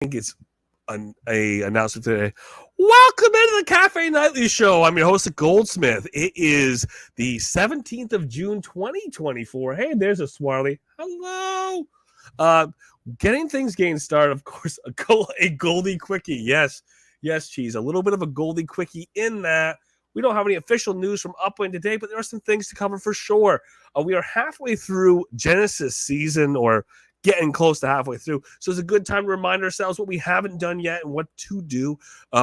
think it's a announcement today. Welcome into the Cafe Nightly Show. I'm your host, Goldsmith. It is the 17th of June, 2024. Hey, there's a Swarley. Hello. Uh, getting started, of course, a Goldie Quickie. Yes, Cheese. A little bit of a Goldie Quickie in that we don't have any official news from Upwind today, but there are some things to cover for sure. We are halfway through Genesis season, or getting close to halfway through. So it's a good time to remind ourselves what we haven't done yet and what to do.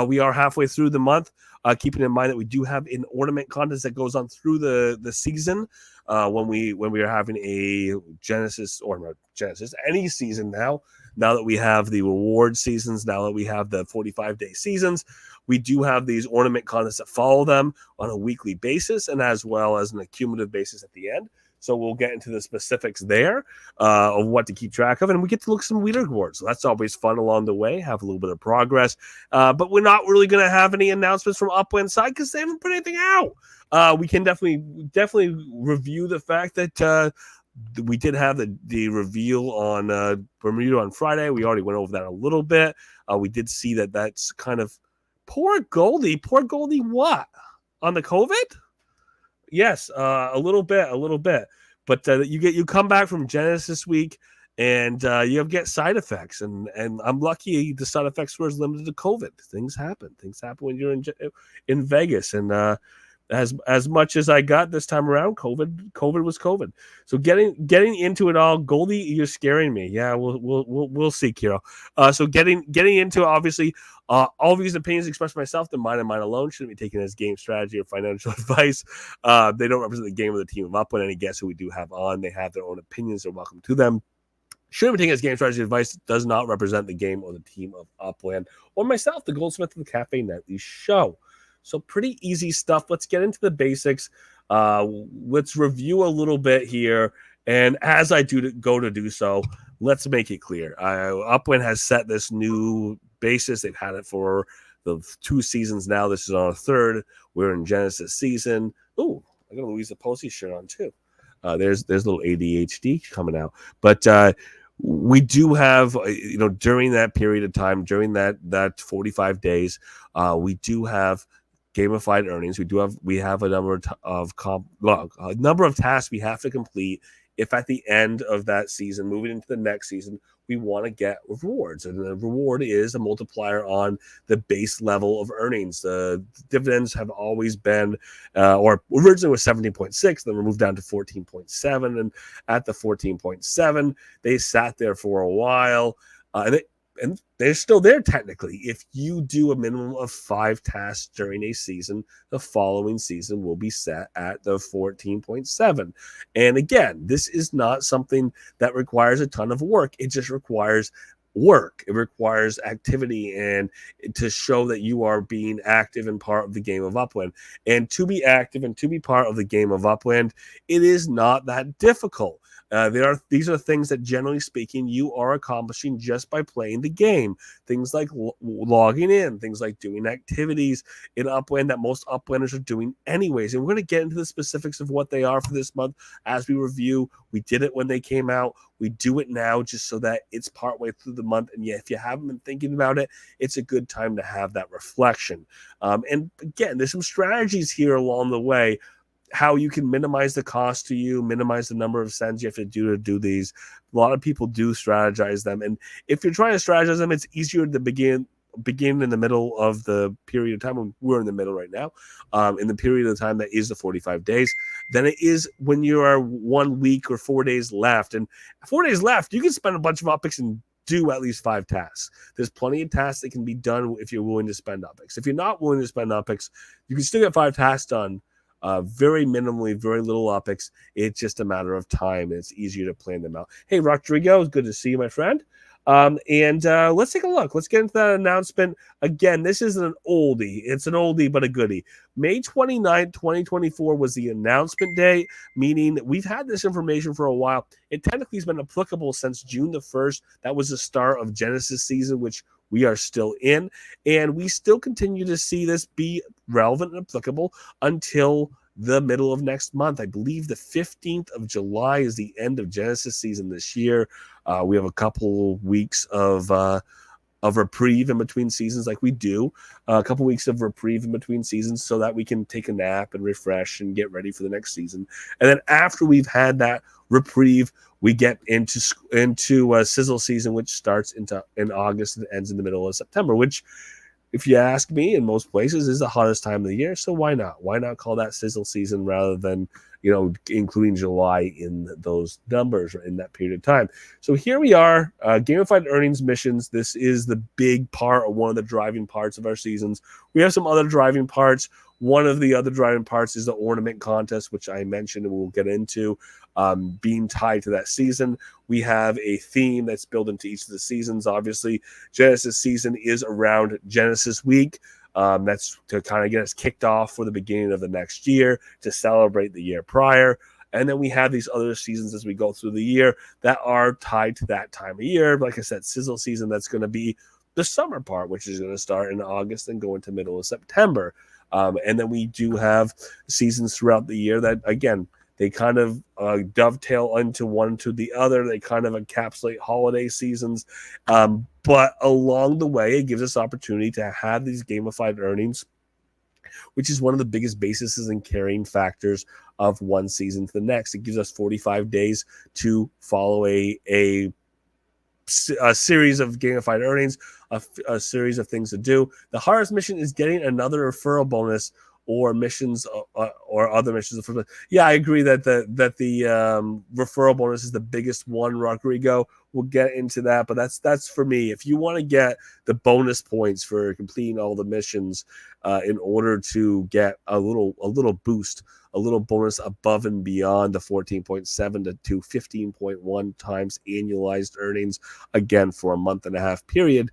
We are halfway through the month, keeping in mind that we do have an ornament contest that goes on through the season. When we are having a Genesis, or not Genesis, any season now that we have the reward seasons, now that we have the 45-day seasons, we do have these ornament contests that follow them on a weekly basis, and as well as an accumulative basis at the end. So we'll get into the specifics there of what to keep track of. And we get to look at some leaderboards. So that's always fun along the way, have a little bit of progress. But we're not really going to have any announcements from Upwind side because they haven't put anything out. We can definitely review the fact that we did have the reveal on Bermuda on Friday. We already went over that a little bit. We did see that's kind of poor Goldie. Poor Goldie what? On the COVID? Yes, a little bit. But you come back from Genesis week, and you get side effects, and I'm lucky the side effects were limited to COVID. Things happen when you're in Vegas, and as much as I got this time around, COVID was COVID. So getting into it all, Goldie, you're scaring me. Yeah, we'll see, Kiro. So getting into it, obviously, all these opinions expressed by myself, they're mine and mine alone, shouldn't be taken as game strategy or financial advice. They don't represent the game of the team of Upwind. Any guests who we do have on, they have their own opinions. They're welcome to them. Shouldn't be taken as game strategy advice. Does not represent the game or the team of Upland or myself, the Goldsmith of the Cafe Nightly Show. So pretty easy stuff. Let's get into the basics. Let's review a little bit here. And as I go to do so, let's make it clear. Upwind has set this new basis. They've had it for the 2 seasons now. This is our 3rd. We're in Genesis season. Ooh, I got a Louisa Posey shirt on too. There's a little ADHD coming out. But we do have, during that period of time, during that 45 days, we do have gamified earnings. We have a number of tasks we have to complete. If at the end of that season, moving into the next season, we want to get rewards, and the reward is a multiplier on the base level of earnings. The dividends have always been, or originally was 17.6, then we moved down to 14.7, and at the 14.7, they sat there for a while, and they're still there technically. If you do a minimum of 5 tasks during a season, the following season will be set at the 14.7. And again, this is not something that requires a ton of work. It just requires work. It requires activity, and to show that you are being active and part of the game of Upwind. And to be active and to be part of the game of Upwind, it is not that difficult. These are things that, generally speaking, you are accomplishing just by playing the game. Things like logging in, things like doing activities in Upwind that most Upwinders are doing anyways. And we're going to get into the specifics of what they are for this month as we review. We did it when they came out. We do it now just so that it's partway through the month. And yeah, if you haven't been thinking about it, it's a good time to have that reflection. And again, there's some strategies here along the way, how you can minimize the cost to you, minimize the number of sends you have to do these. A lot of people do strategize them. And if you're trying to strategize them, it's easier to begin in the middle of the period of time. We're in the middle right now, in the period of time that is the 45 days, than it is when you are 1 week or 4 days left. And 4 days left, you can spend a bunch of OPEX and do at least 5 tasks. There's plenty of tasks that can be done if you're willing to spend OPEX. If you're not willing to spend OPEX, you can still get 5 tasks done. Very minimally, very little OPEX. It's just a matter of time, and it's easier to plan them out. Hey, Rodrigo, it's good to see you, my friend. And let's take a look. Let's get into that announcement. Again, this isn't an oldie. It's an oldie, but a goodie. May 29th, 2024 was the announcement day, meaning that we've had this information for a while. It technically has been applicable since June the 1st. That was the start of Genesis season, which we are still in. And we still continue to see this be relevant and applicable until the middle of next month. I believe the 15th of July is the end of Genesis season this year. We have a couple weeks of of reprieve in between seasons, like we do, a couple weeks of reprieve in between seasons, so that we can take a nap and refresh and get ready for the next season. And then after we've had that reprieve, we get into sizzle season, which starts in August and ends in the middle of September, which, if you ask me, in most places is the hottest time of the year. So why not? Why not call that sizzle season rather than, including July in those numbers or in that period of time? So here we are, gamified earnings missions. This is the big part, or one of the driving parts of our seasons. We have some other driving parts. One of the other driving parts is the ornament contest, which I mentioned and we'll get into, being tied to that season. We have a theme that's built into each of the seasons. Obviously, Genesis season is around Genesis week. That's to kind of get us kicked off for the beginning of the next year, to celebrate the year prior. And then we have these other seasons as we go through the year that are tied to that time of year. Like I said, sizzle season, that's going to be the summer part, which is going to start in August and go into middle of September. And then we do have seasons throughout the year that, again, they kind of dovetail into one to the other. They kind of encapsulate holiday seasons. But along the way, it gives us opportunity to have these gamified earnings, which is one of the biggest bases and carrying factors of one season to the next. It gives us 45 days to follow a series of gamified earnings, a series of things to do. The hardest mission is getting another referral bonus or missions or other missions. Yeah, I agree that the referral bonus is the biggest one, Rodrigo. We'll get into that, but that's for me. If you want to get the bonus points for completing all the missions, in order to get a little boost, a little bonus above and beyond the 14.7 to 15.1 times annualized earnings, again for a month and a half period.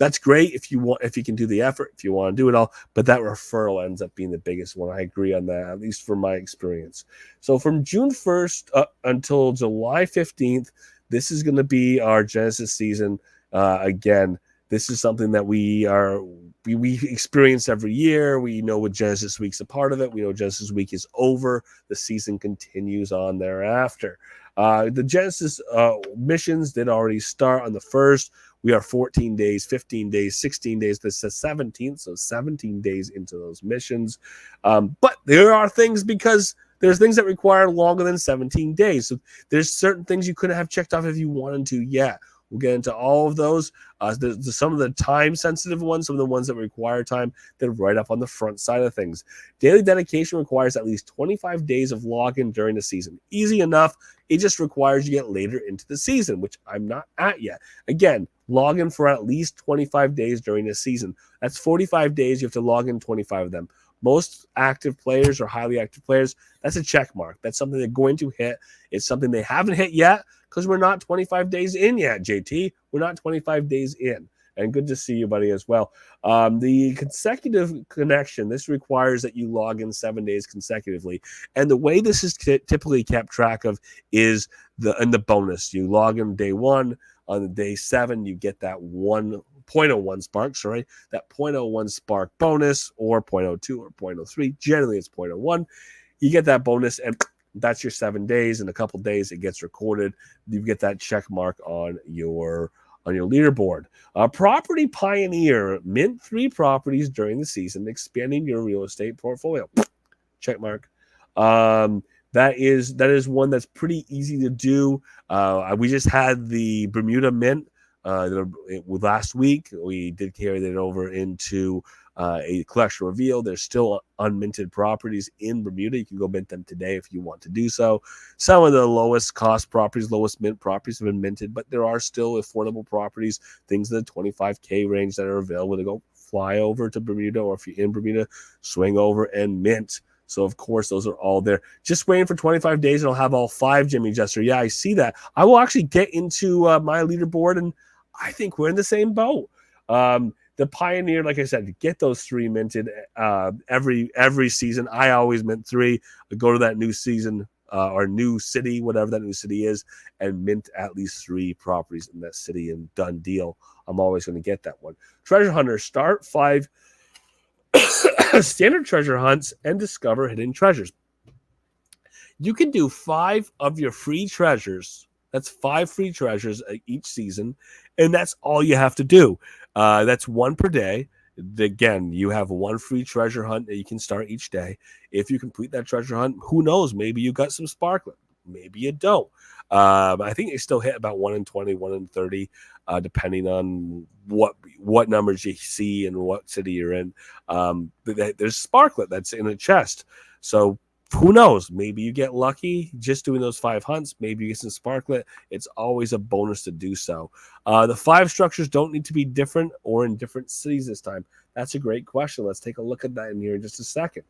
That's great if you can do the effort, if you want to do it all, but that referral ends up being the biggest one. I agree on that, at least from my experience. So from June 1st until July 15th, this is going to be our Genesis season. Again, this is something that we experience every year. We know what Genesis Week's a part of it. We know Genesis Week is over. The season continues on thereafter. The Genesis missions did already start on the 1st. We are 14 days, 15 days, 16 days. This is 17th, so 17 days into those missions. But there are things, because there's things that require longer than 17 days. So there's certain things you couldn't have checked off if you wanted to yet. We'll get into all of those. Some of the time-sensitive ones, some of the ones that require time, they're right up on the front side of things. Daily dedication requires at least 25 days of login during the season. Easy enough. It just requires you get later into the season, which I'm not at yet. Again, log in for at least 25 days during the season. That's 45 days. You have to log in 25 of them. Most active players or highly active players, that's a check mark. That's something they're going to hit. It's something they haven't hit yet, because we're not 25 days in yet, JT. We're not 25 days in. And good to see you, buddy, as well. The consecutive connection, this requires that you log in 7 days consecutively. And the way this is typically kept track of is the bonus. You log in day 1. On the day 7, you get that 0.01 spark, that 0.01 spark bonus, or 0.02 or 0.03. Generally, it's 0.01. You get that bonus, and that's your 7 days. In a couple days, it gets recorded. You get that check mark on your leaderboard. Property Pioneer, mint 3 properties during the season, expanding your real estate portfolio. Check mark. That is one that's pretty easy to do. We just had the Bermuda Mint last week. We did carry that over into a collection reveal. There's still unminted properties in Bermuda. You can go mint them today if you want to do so. Some of the lowest cost properties, lowest mint properties have been minted, but there are still affordable properties, things in the 25K range that are available to go fly over to Bermuda, or if you're in Bermuda, swing over and mint. So, of course, those are all there. Just waiting for 25 days, and I'll have all 5, Jimmy Jester. Yeah, I see that. I will actually get into my leaderboard, and I think we're in the same boat. The Pioneer, like I said, to get those 3 minted every season. I always mint 3. I go to that new season or new city, whatever that new city is, and mint at least 3 properties in that city, and done deal. I'm always going to get that one. Treasure Hunter, start 5 standard treasure hunts and discover hidden treasures. You can do 5 of your free treasures That's 5 free treasures each season, and that's all you have to do. That's 1 per day. Again, you have 1 free treasure hunt that you can start each day. If you complete that treasure hunt, who knows? Maybe you got some sparkling. Maybe you don't. I think they still hit about 1 in 20, 1 in 30, depending on what numbers you see and what city you're in. There's sparklet that's in a chest. So who knows? Maybe you get lucky just doing those 5 hunts. Maybe you get some sparklet. It's always a bonus to do so. The 5 structures don't need to be different or in different cities this time. That's a great question. Let's take a look at that in here in just a second.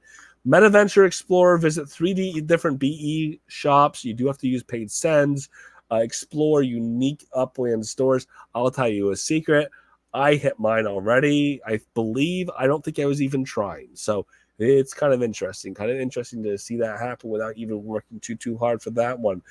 MetaVenture Explorer, visit 3 different BE shops. You do have to use paid sends. Explore unique upland stores. I'll tell you a secret. I hit mine already. I believe. I don't think I was even trying. So it's kind of interesting to see that happen without even working too hard for that one.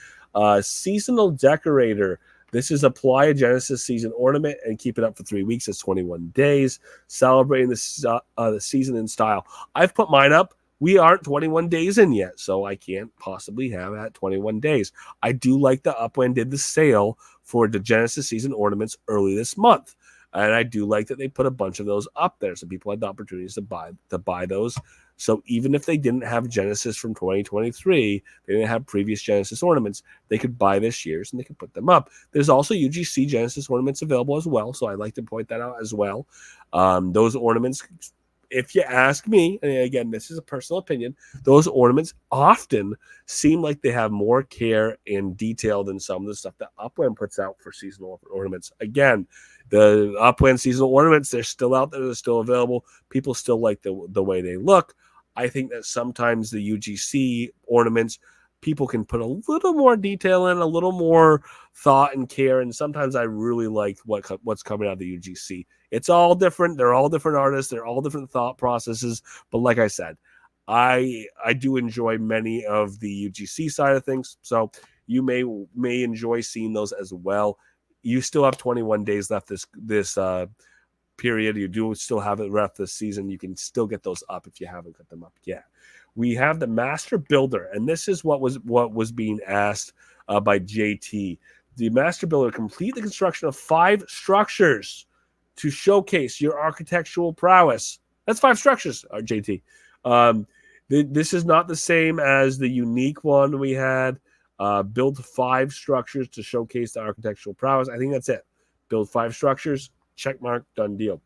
Seasonal Decorator. This is apply a Genesis season ornament and keep it up for 3 weeks. It's 21 days. Celebrating the season in style. I've put mine up. We aren't 21 days in yet, so I can't possibly have that 21 days. I do like the Upland did the sale for the Genesis season ornaments early this month. And I do like that they put a bunch of those up there, so people had the opportunities to buy those. So even if they didn't have Genesis from 2023, they didn't have previous Genesis ornaments, they could buy this year's and they could put them up. There's also UGC Genesis ornaments available as well, so I'd like to point that out as well. Those ornaments, if you ask me, and again, this is a personal opinion, those ornaments often seem like they have more care and detail than some of the stuff that Upland puts out for seasonal ornaments. Again, the Upland seasonal ornaments, they're still out there. They're still available. People still like the way they look. I think that sometimes the UGC ornaments, people can put a little more detail in, a little more thought and care. And sometimes I really like what's coming out of the UGC. It's all different. They're all different artists. They're all different thought processes. But like I said, I do enjoy many of the UGC side of things. So you may enjoy seeing those as well. You still have 21 days left this period. You do still have it left this season. You can still get those up if you haven't got them up yet. We have the Master Builder, and this is what was being asked by JT. The Master Builder, complete the construction of 5 structures to showcase your architectural prowess. That's 5 structures, JT. This is not the same as the unique one we had. Build 5 structures to showcase the architectural prowess. I think that's it. Build 5 structures, check mark, done deal.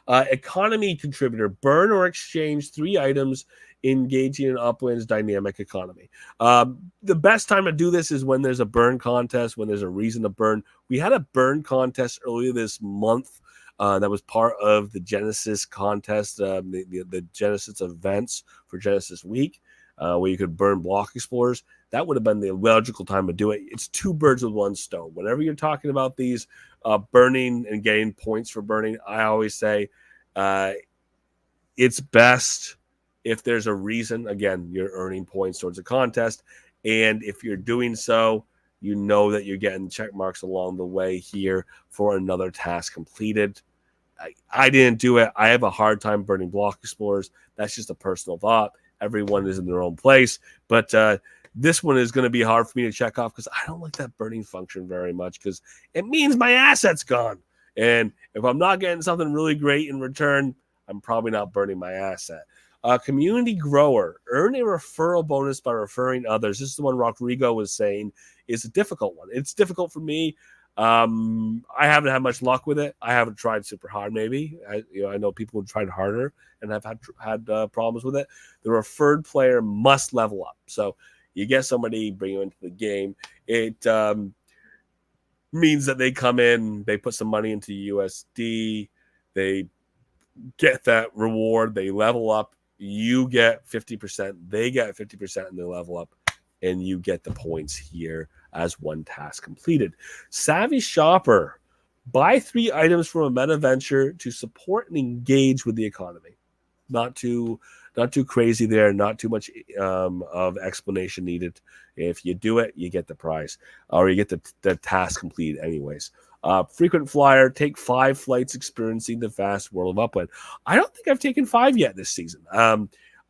Economy contributor, burn or exchange 3 items, engaging in Upland's dynamic economy. The best time to do this is when there's a burn contest, when there's a reason to burn. We had a burn contest earlier this month that was part of the Genesis contest, the Genesis events for Genesis Week, where you could burn block explorers. That would have been the logical time to do it. It's 2 birds with 1 stone. Whenever you're talking about these burning and getting points for burning, I always say it's best if there's a reason. Again, you're earning points towards a contest. And if you're doing so, you know that you're getting check marks along the way here for another task completed. I didn't do it. I have a hard time burning block explorers. That's just a personal thought. Everyone is in their own place. But this one is going to be hard for me to check off because I don't like that burning function very much because it means my asset's gone. And if I'm not getting something really great in return, I'm probably not burning my asset. Community grower, earn a referral bonus by referring others. This is the one Rodrigo was saying is a difficult one. It's difficult for me. I haven't had much luck with it. I haven't tried super hard. Maybe I know people have tried harder and have had problems with it. The referred player must level up. So you get somebody, bring you into the game. It means that they come in, they put some money into USD, they get that reward, they level up. You get 50%, they get 50%, and they level up, and you get the points here as one task completed. Savvy Shopper, buy 3 items from a MetaVenture to support and engage with the economy. Not too crazy there, not too much of explanation needed. If you do it, you get the prize, or you get the task complete anyways. Frequent flyer, take 5 flights experiencing the vast world of Upland. I don't think I've taken 5 yet this season.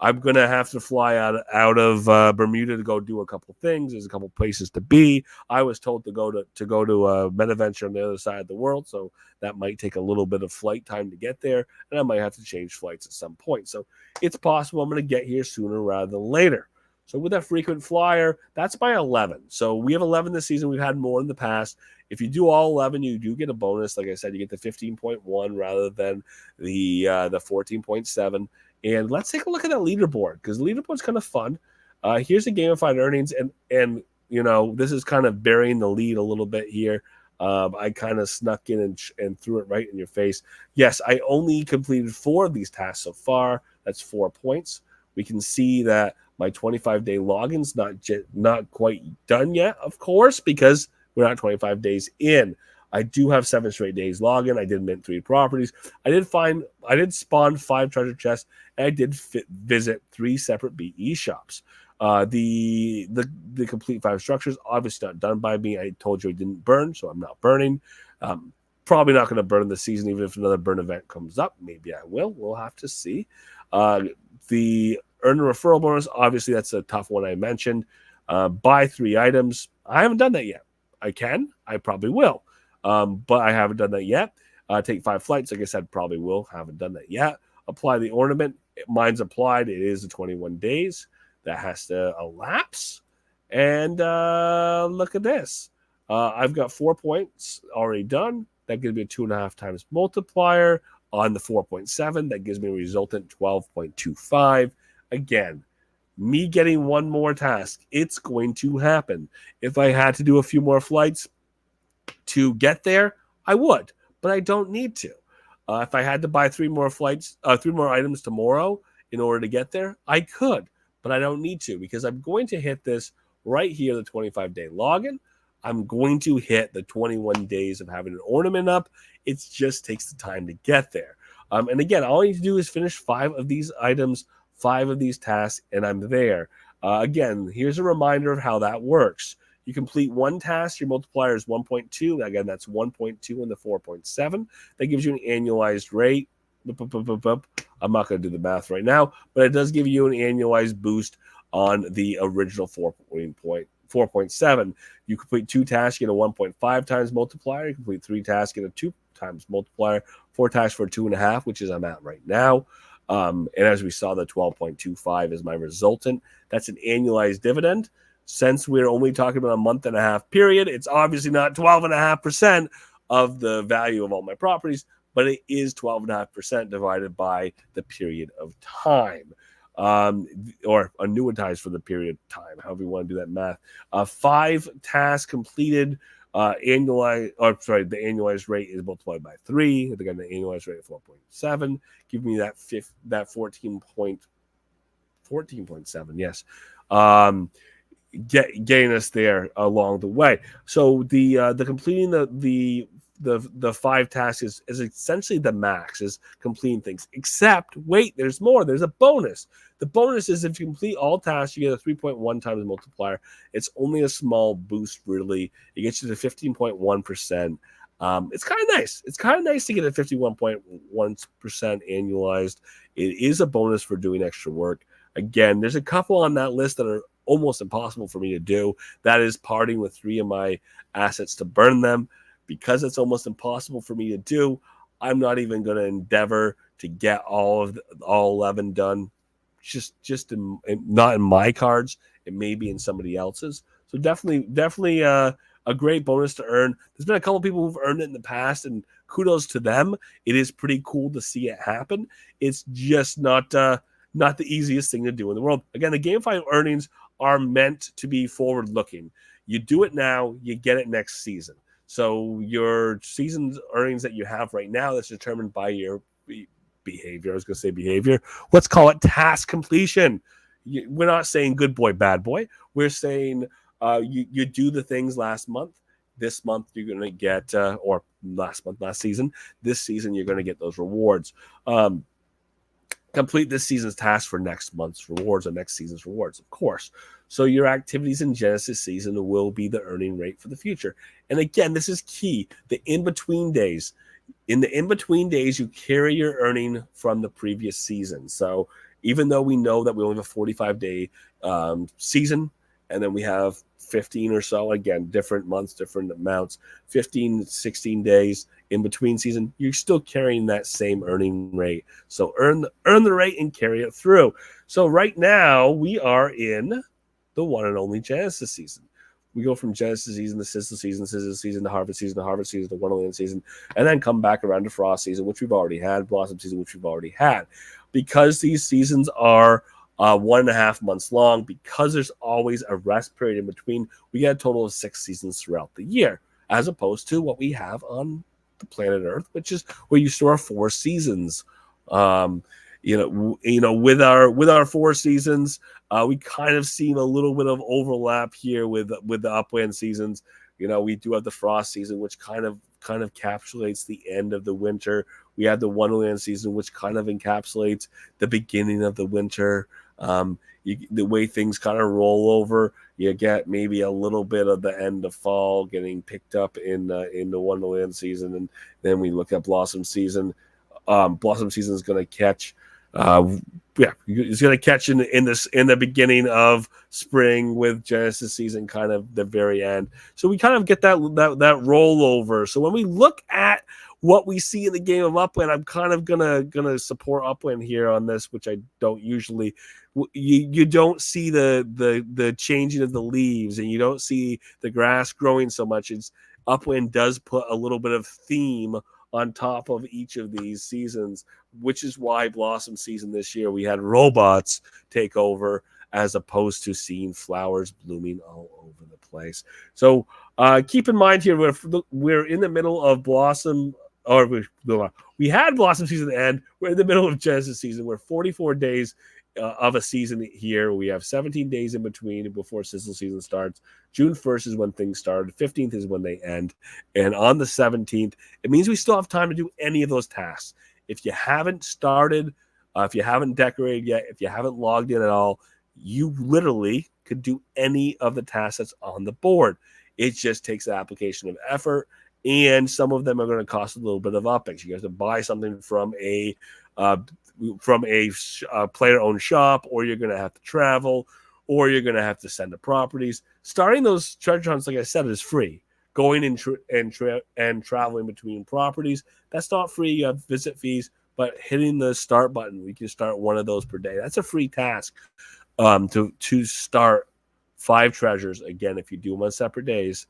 I'm gonna have to fly out of Bermuda to go do a couple things. There's a couple places to be. I was told to go to MetaVenture on the other side of the world, so that might take a little bit of flight time to get there, and I might have to change flights at some point. So it's possible I'm going to get here sooner rather than later. So with that frequent flyer, that's my 11. So we have 11 this season. We've had more in the past. If you do all 11, you do get a bonus. Like I said, you get the 15.1 rather than the 14.7. And let's take a look at that leaderboard, because the leaderboard's kind of fun. Here's the gamified earnings, and you know, this is kind of burying the lead a little bit here. I kind of snuck in and threw it right in your face. Yes, I only completed 4 of these tasks so far. That's 4 points. We can see that my 25-day login's not quite done yet, of course, because we're not 25 days in. I do have 7 straight days login. I did mint 3 properties. I did spawn 5 treasure chests, and I did visit 3 separate BE shops. The complete 5 structures, obviously not done by me. I told you I didn't burn, so I'm not burning. Probably not going to burn this season, even if another burn event comes up. Maybe I will. We'll have to see. The earn a referral bonus, obviously that's a tough one I mentioned. Buy 3 items. I haven't done that yet. I can. I probably will. But I haven't done that yet. Take 5 flights. Like I said, probably will. Haven't done that yet. Apply the ornament. Mine's applied. It is the 21 days. That has to elapse. And look at this. I've got 4 points already done. That gives me a 2.5 times multiplier on the 4.7. That gives me a resultant 12.25. Again, me getting 1 more task. It's going to happen. If I had to do a few more flights to get there, I would. But I don't need to. If I had to buy 3 more items tomorrow in order to get there, I could. But I don't need to, because I'm going to hit this right here, the 25-day login. I'm going to hit the 21 days of having an ornament up. It just takes the time to get there. And again, all I need to do is finish 5 of these items, 5 of these tasks, and I'm there. Again, here's a reminder of how that works. You complete 1 task, your multiplier is 1.2. Again, that's 1.2 in the 4.7. That gives you an annualized rate. I'm not going to do the math right now, but it does give you an annualized boost on the original 4.7. You complete 2 tasks, you get a 1.5 times multiplier. You complete 3 tasks, get a 2 times multiplier. 4 tasks for 2.5, which is I'm at right now. And as we saw, the 12.25 is my resultant. That's an annualized dividend. Since we're only talking about a month and a half period, it's obviously not 12.5% of the value of all my properties, but it is 12.5% divided by the period of time, or annuitized for the period of time, however you want to do that math. 5 tasks completed, the annualized rate is multiplied by 3. They got an annualized rate of 4.7, give me that 14.7. Yes. Getting us there along the way. So the completing the 5 tasks is essentially the max, is completing things. Except, wait, there's more. There's a bonus. The bonus is if you complete all tasks, you get a 3.1 times multiplier. It's only a small boost, really. It gets you to 15.1%. It's kind of nice. It's kind of nice to get a 51.1% annualized. It is a bonus for doing extra work. Again, there's a couple on that list that are almost impossible for me to do. That is parting with 3 of my assets to burn them. Because it's almost impossible for me to do, I'm not even going to endeavor to get all 11 done. Just not in my cards. It may be in somebody else's. So definitely a great bonus to earn. There's been a couple people who've earned it in the past, and kudos to them. It is pretty cool to see it happen. It's just not the easiest thing to do in the world. Again, the GameFi earnings are meant to be forward-looking. You do it now, you get it next season. So your season's earnings that you have right now, that's determined by your behavior. I was going to say behavior. Let's call it task completion. We're not saying good boy, bad boy. We're saying you do the things last month. This month you're going to get, or last season, this season you're going to get those rewards. Complete this season's task for next month's rewards or next season's rewards, of course. So your activities in Genesis season will be the earning rate for the future. And again, this is key. The in-between days. In the in-between days, you carry your earning from the previous season. So even though we know that we only have a 45-day season, and then we have 15 or so, again, different months, different amounts, 15, 16 days in between season, you're still carrying that same earning rate. So earn the rate and carry it through. So right now we are in the one and only Genesis season. We go from Genesis season to Sizzle season to Harvest season to Wonderland season, and then come back around to Frost season, which we've already had, Blossom season, which we've already had. Because these seasons are 1.5 months long, because there's always a rest period in between, we get a total of 6 seasons throughout the year, as opposed to what we have on the planet Earth, which is where you store 4 seasons. With our 4 seasons, we kind of see a little bit of overlap here with the Upland seasons. We do have the Frost season, which kind of encapsulates the end of the winter. We have the Wonderland season, which kind of encapsulates the beginning of the winter. The way things kind of roll over, you get maybe a little bit of the end of fall getting picked up in the Wonderland season, and then we look at Blossom season. Blossom season is going to catch. It's going to catch in the beginning of spring, with Genesis season kind of the very end. So we kind of get that rollover. So when we look at what we see in the game of Upland, I'm kind of gonna support Upland here on this, which I don't usually. You don't see the changing of the leaves, and you don't see the grass growing so much. Upland does put a little bit of theme on top of each of these seasons, which is why Blossom season this year we had robots take over, as opposed to seeing flowers blooming all over the place. So keep in mind here, we're in the middle of Blossom, or we had Blossom season end. We're in the middle of Genesis season. We're 44 days of a season here. We have 17 days in between before Sizzle season starts. June 1st is when things start. 15th is when they end. And on the 17th, it means we still have time to do any of those tasks. If you haven't started, if you haven't decorated yet, if you haven't logged in at all, you literally could do any of the tasks that's on the board. It just takes the application of effort, and some of them are going to cost a little bit of OpEx. You have to buy something from a player-owned shop, or you're going to have to travel, or you're going to have to send to properties. Starting those treasure hunts, like I said, is free. Going and traveling between properties, that's not free. You have visit fees, but hitting the start button, we can start one of those per day. That's a free task to start 5 treasures. Again, if you do them on separate days,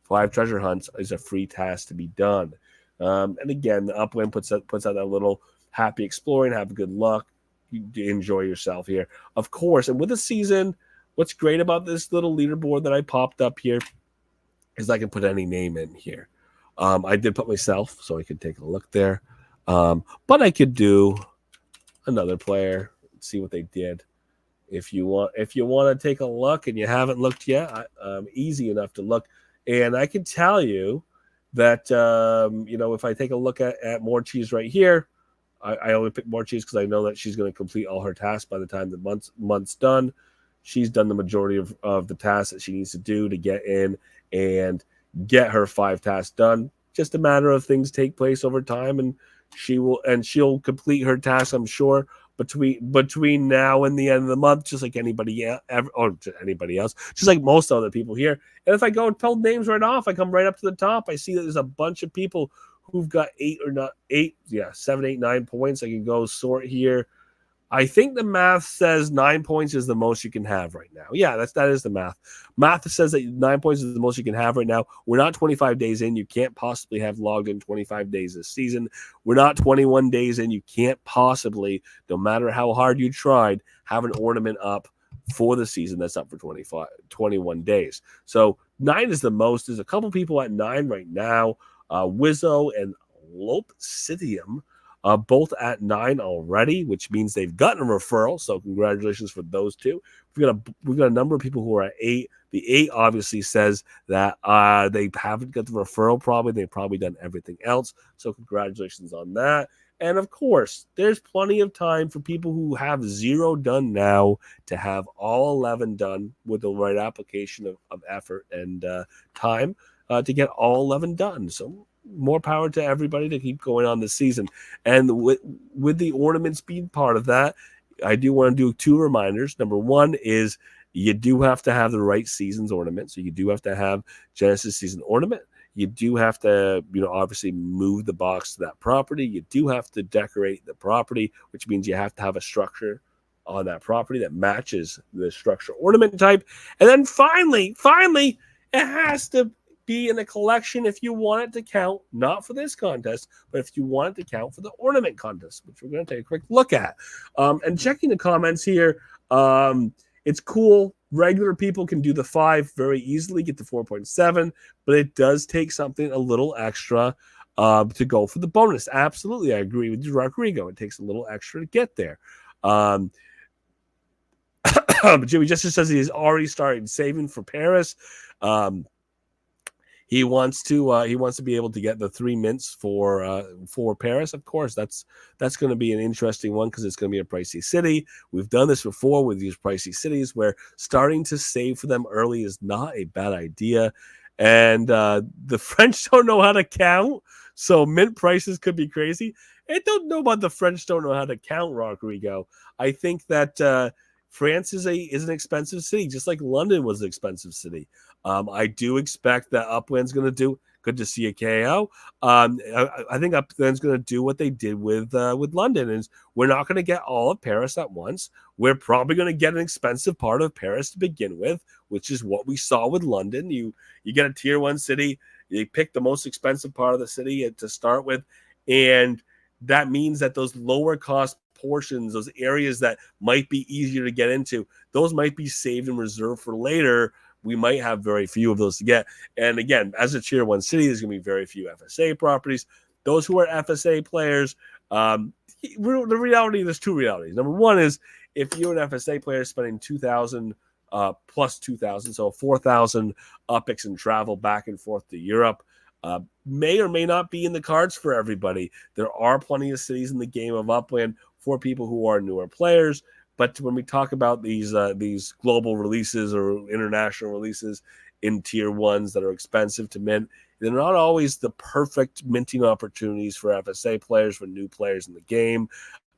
5 treasure hunts is a free task to be done. And again, the Upland puts out that little happy exploring, have good luck, you enjoy yourself here. Of course, and with the season, what's great about this little leaderboard that I popped up here is I can put any name in here. I did put myself, so I could take a look there. But I could do another player, see what they did. If you want to take a look and you haven't looked yet, easy enough to look. And I can tell you that, if I take a look at More Cheese right here, I only pick More Cheese because I know that she's going to complete all her tasks by the time the month's done. She's done the majority of the tasks that she needs to do to get in and get her 5 tasks done. Just a matter of things take place over time, and she'll complete her tasks, I'm sure, between now and the end of the month, just like anybody else, just like most other people here. And if I go and tell names right off, I come right up to the top. I see that there's a bunch of people who've got 7, 8, 9 points. I can go sort here. I think the math says 9 points is the most you can have right now. Yeah, that is the math. Math says that 9 points is the most you can have right now. We're not 25 days in. You can't possibly have logged in 25 days this season. We're not 21 days in. You can't possibly, no matter how hard you tried, have an ornament up for the season that's up for 21 days. So 9 is the most. There's a couple people at 9 right now. Wizzo and Lopsidium. Both at 9 already, which means they've gotten a referral. So congratulations for those two. We've got a number of people who are at 8. The 8 obviously says that they haven't got the referral. Probably they've probably done everything else. So congratulations on that. And of course, there's plenty of time for people who have 0 done now to have all 11 done with the right application of effort and time to get all 11 done. So more power to everybody to keep going on this season. And with the ornaments being part of that, I do want to do 2 reminders. Number one is you do have to have the right season's ornament. So you do have to have Genesis season ornament. You do have to, obviously move the box to that property. You do have to decorate the property, which means you have to have a structure on that property that matches the structure ornament type. And then finally, it has to be in a collection if you want it to count, not for this contest, but if you want it to count for the ornament contest, which we're going to take a quick look at. And checking the comments here, it's cool. Regular people can do the 5 very easily, get the 4.7, but it does take something a little extra to go for the bonus. Absolutely, I agree with Rodrigo. It takes a little extra to get there. But Jimmy Justice says he's already started saving for Paris. He wants to be able to get the 3 mints for Paris. Of course, that's going to be an interesting one because it's going to be a pricey city. We've done this before with these pricey cities where starting to save for them early is not a bad idea. And the French don't know how to count, so mint prices could be crazy. I don't know about the French don't know how to count, Rodrigo. I think that France is an expensive city, just like London was an expensive city. I do expect that Upland's going to do. Good to see a KO. I think Upland's going to do what they did with London. Is we're not going to get all of Paris at once. We're probably going to get an expensive part of Paris to begin with, which is what we saw with London. You get a tier 1 city. You pick the most expensive part of the city to start with, and that means that those lower cost portions, those areas that might be easier to get into, those might be saved and reserved for later. We might have very few of those to get. And again, as a tier 1 city, there's going to be very few FSA properties. Those who are FSA players, the reality, there's 2 realities. Number one is if you're an FSA player spending 2,000 plus 2,000, so 4,000 UPIX and travel back and forth to Europe, may or may not be in the cards for everybody. There are plenty of cities in the game of Upland for people who are newer players. But when we talk about these global releases or international releases in tier 1s that are expensive to mint, they're not always the perfect minting opportunities for FSA players, for new players in the game.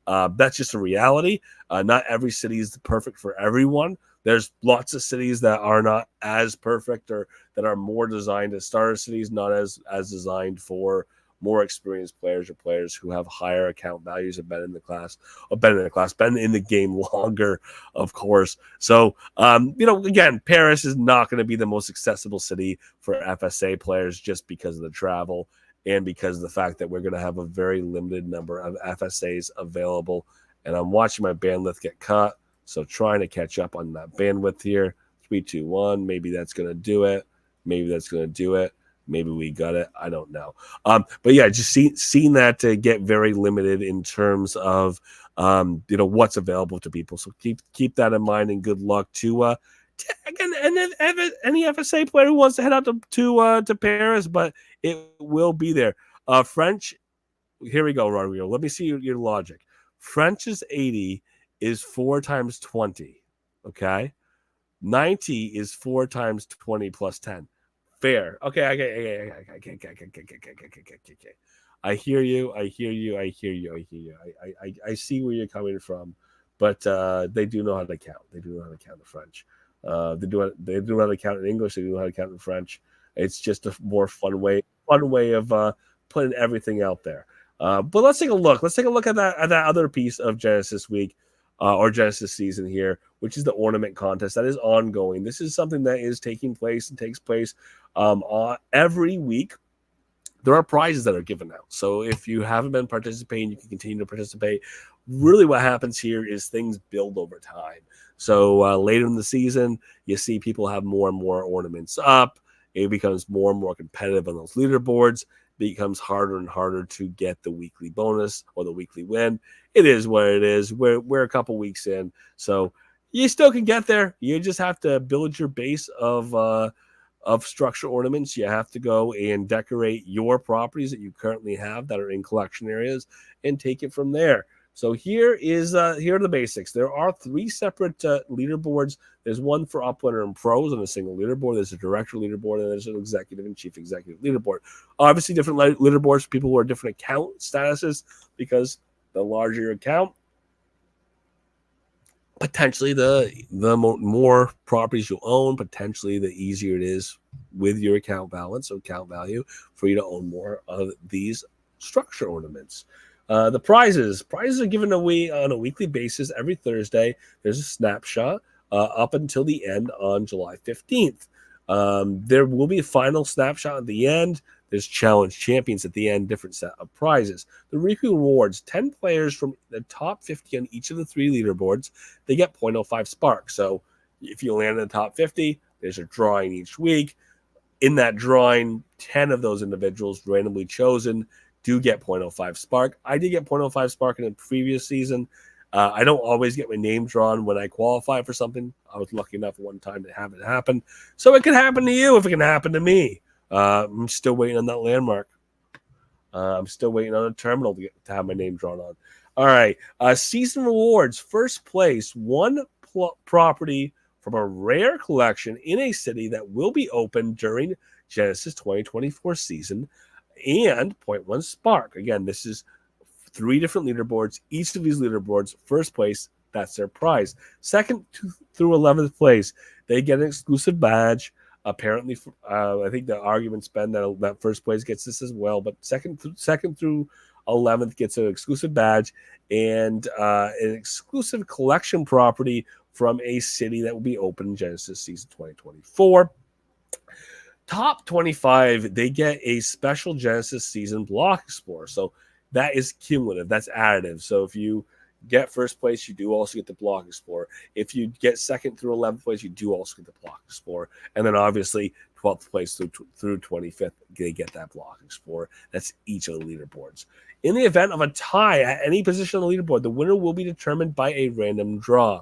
That's just a reality. Not every city is perfect for everyone. There's lots of cities that are not as perfect or that are more designed as starter cities, not as designed for more experienced players or players who have higher account values, have been in the game longer, of course. So, again, Paris is not going to be the most accessible city for FSA players just because of the travel and because of the fact that we're going to have a very limited number of FSAs available. And I'm watching my bandwidth get cut, so trying to catch up on that bandwidth here. 3, 2, 1. Maybe that's going to do it. Maybe we got it. I don't know. But yeah, just seeing that get very limited in terms of what's available to people. So keep that in mind, and good luck to again, and any FSA player who wants to head out to Paris, but it will be there. French. Here we go, Rodrigo. Let me see your logic. French's 80 is 4 times 20. Okay, 90 is 4 times 20 plus 10. Fair. Okay. I hear you. I see where you're coming from, but they do know how to count. They do know how to count in French. They do how to count in English. They do how to count in French. It's just a more fun way of putting everything out there. But let's take a look. Let's take a look at that other piece of Genesis Week. Or Genesis season here, which is the ornament contest that is ongoing. This is something that is taking place and takes place every week. There are prizes that are given out. So if you haven't been participating, you can continue to participate. Really what happens here is things build over time. So later in the season, you see people have more and more ornaments up. It becomes more and more competitive on those leaderboards. Becomes harder and harder to get the weekly bonus or the weekly win. It is what it is. We're a couple weeks in, so you still can get there. You just have to build your base of structure ornaments. You have to go and decorate your properties that you currently have that are in collection areas and take it from there. So here are the basics. There are 3 separate leaderboards. There's one for Uplander and pros on a single leaderboard. There's a director leaderboard, and there's an executive and chief executive leaderboard. Obviously, different leaderboards for people who are different account statuses, because the larger your account, potentially the more properties you own, potentially the easier it is with your account balance or account value for you to own more of these structure ornaments. The prizes are given away on a weekly basis every Thursday. There's a snapshot up until the end on July 15th. There will be a final snapshot at the end. There's challenge champions at the end, different set of prizes. The weekly rewards, 10 players from the top 50 on each of the 3 leaderboards, they get 0.05 spark. So if you land in the top 50, there's a drawing each week. In that drawing, 10 of those individuals randomly chosen do get 0.05 spark. I did get 0.05 spark in the previous season. I don't always get my name drawn when I qualify for something. I was lucky enough one time to have it happen. So it can happen to you if it can happen to me. I'm still waiting on that landmark. I'm still waiting on a terminal to have my name drawn on. All right. Season rewards. First place, one property from a rare collection in a city that will be open during Genesis 2024 season, and 0.1 spark. Again, this is 3 different leaderboards. Each of these leaderboards, first place, that's their prize. Second through 11th place, they get an exclusive badge. Apparently, I think the argument's been that first place gets this as well, but second through 11th gets an exclusive badge and an exclusive collection property from a city that will be open in Genesis season 2024. Top 25, they get a special Genesis season block explorer. So that is cumulative. That's additive. So if you get first place, you do also get the block explorer. If you get second through 11th place, you do also get the block explorer. And then obviously 12th place through 25th, they get that block explorer. That's each of the leaderboards. In the event of a tie at any position on the leaderboard, the winner will be determined by a random draw.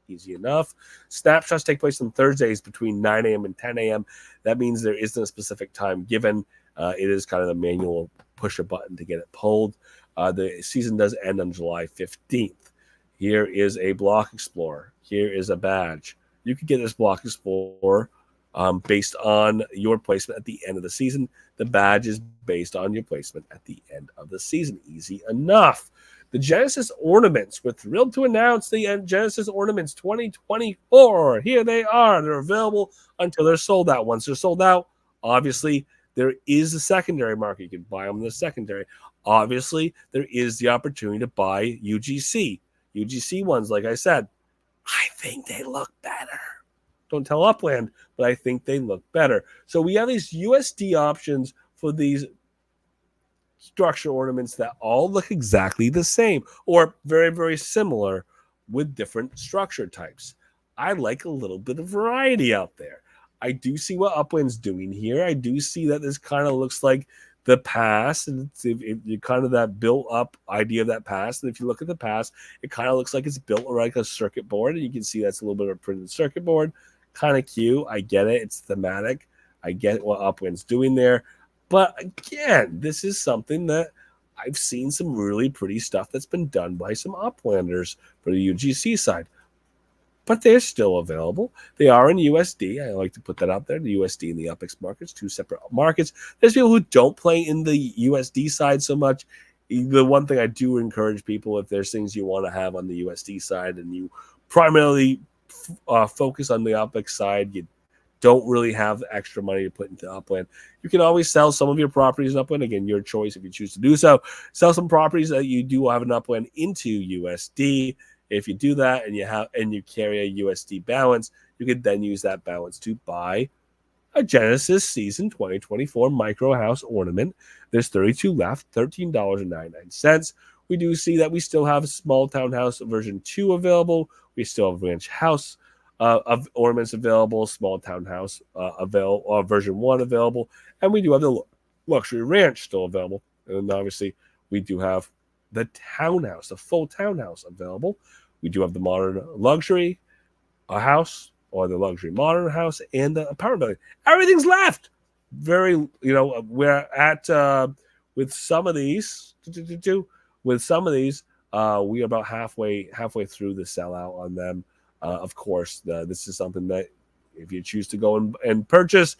Easy enough. Snapshots take place on Thursdays between 9 a.m. and 10 a.m. That means there isn't a specific time given. It is kind of the manual push a button to get it pulled. The season does end on July 15th. Here is a block explorer. Here is a badge. You can get this block explorer based on your placement at the end of the season. The badge is based on your placement at the end of the season. Easy enough. The Genesis Ornaments. We're thrilled to announce the Genesis Ornaments 2024. Here they are. They're available until they're sold out. Once they're sold out, obviously, there is a secondary market. You can buy them in the secondary. Obviously, there is the opportunity to buy UGC. UGC ones, like I said, I think they look better. Don't tell Upland, but I think they look better. So we have these USD options for these structure ornaments that all look exactly the same or very, very similar with different structure types. I like a little bit of variety out there. I do see what Upland's doing here. I do see that this kind of looks like the past, and it's kind of that built-up idea of that past. And if you look at the past, it kind of looks like it's built like a circuit board, and you can see that's a little bit of a printed circuit board. Kind of cute. I get it. It's thematic. I get what Upland's doing there. But again, this is something that I've seen some really pretty stuff that's been done by some Uplanders for the UGC side. But they're still available. They are in USD. I like to put that out there. The USD and the UpX markets, 2 separate markets. There's people who don't play in the USD side so much. The one thing I do encourage people, if there's things you want to have on the USD side and you primarily focus on the UpX side, you don't really have extra money to put into Upland, you can always sell some of your properties in Upland. Again, your choice if you choose to do so. Sell some properties that you do have an Upland into USD. If you do that and you carry a USD balance, you could then use that balance to buy a Genesis Season 2024 Micro House Ornament. There's 32 left, $13.99. We do see that we still have Small Townhouse version 2 available. We still have Ranch House of ornaments available, Small Townhouse version 1 available, and we do have the Luxury Ranch still available. And obviously, we do have the Townhouse, the full Townhouse available. We do have the Modern Luxury house, or the Luxury Modern house, and the apartment building. Everything's left. We're at with some of these. We are about halfway through the sellout on them. Of course, this is something that if you choose to go and purchase,